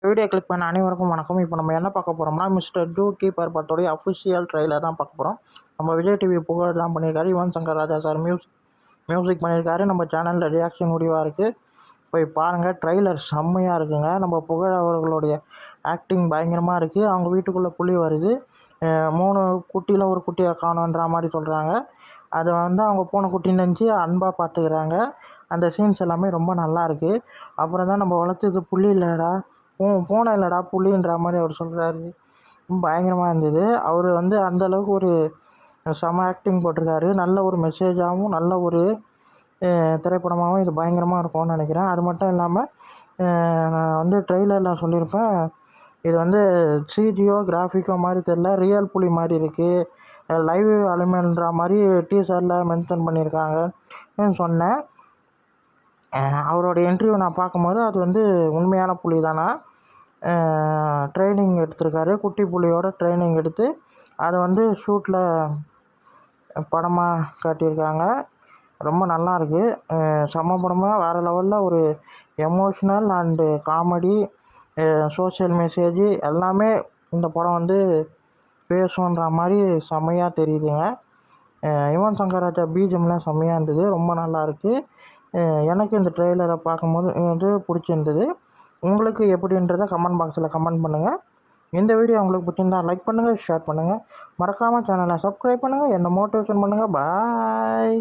Video click பண்ண அனைவருக்கும் வணக்கம். இப்போ நம்ம என்ன பார்க்க போகிறோம்னா, மிஸ்டர் ஜூ கீப்பர் படத்தோடைய அஃபிஷியல் ட்ரெய்லர் தான் பார்க்க போகிறோம். நம்ம விஜய் டிவி புகழெல்லாம் பண்ணியிருக்காரு. யுவன் சங்கர் ராஜா சார் மியூசிக் பண்ணியிருக்காரு. நம்ம சேனலில் ரியாக்ஷன் முடிவாக இருக்குது, போய் பாருங்கள். ட்ரெய்லர் செம்மையாக இருக்குங்க. நம்ம புகழ் அவர்களுடைய ஆக்டிங் பயங்கரமாக இருக்குது. அவங்க வீட்டுக்குள்ளே புலி வருது, 3 குட்டியில் ஒரு குட்டியை காணோன்ற மாதிரி சொல்கிறாங்க. அது வந்து அவங்க பூனைக்குட்டின்னு நினச்சி அன்பாக பார்த்துக்கிறாங்க. அந்த சீன்ஸ் எல்லாமே ரொம்ப நல்லாயிருக்கு. அப்புறம் தான் நம்ம வளர்த்தது புலி இல்லைடா, பூனை இல்லைடா புலின்ற மாதிரி அவர் சொல்கிறாரு. பயங்கரமாக இருந்தது. அவர் வந்து அந்தளவுக்கு ஒரு செம ஆக்டிங் போட்டிருக்காரு. நல்ல ஒரு மெசேஜாகவும் நல்ல ஒரு திரைப்படமாகவும் இது பயங்கரமாக இருக்கும்னு நினைக்கிறேன். அது மட்டும் இல்லாமல் நான் வந்து ட்ரெய்லரில் சொல்லியிருப்பேன், இது வந்து சிஜியோ கிராஃபிக்கோ மாதிரி தெரில, ரியல் புலி மாதிரி இருக்குது, லைவ் அலிமெண்ட்ற மாதிரி டீசரில் மென்ஷன் பண்ணியிருக்காங்கன்னு சொன்னேன். அவரோட இன்டர்வியூ நான் பார்க்கும்போது அது வந்து உண்மையான புலி தானா, ட்ரைனிங் எடுத்திருக்காரு. குட்டி புலியோட ட்ரைனிங் எடுத்து அதை வந்து ஷூட்டில் படமாக காட்டியிருக்காங்க. ரொம்ப நல்லாயிருக்கு. செம்ம படமாக வேறு லெவலில் ஒரு emotional and comedy, social message எல்லாமே இந்த படம் வந்து பேசுன்ற மாதிரி செம்மையாக தெரியுதுங்க. யுவன் சங்கர் ராஜா பிஜிஎம்லாம் செம்மையாக இருந்தது, ரொம்ப நல்லாயிருக்கு. எனக்கு இந்த ட்ரெய்லரை பார்க்கும்போது வந்து பிடிச்சிருந்தது. உங்களுக்கு எப்படின்றத கமெண்ட் பாக்ஸில் கமெண்ட் பண்ணுங்கள். இந்த வீடியோ உங்களுக்கு பிடிச்சிருந்தா லைக் பண்ணுங்கள், ஷேர் பண்ணுங்கள், மறக்காமல் சேனலை சப்ஸ்கிரைப் பண்ணுங்கள், என்னை மோட்டிவேஷன் பண்ணுங்கள். பாய்.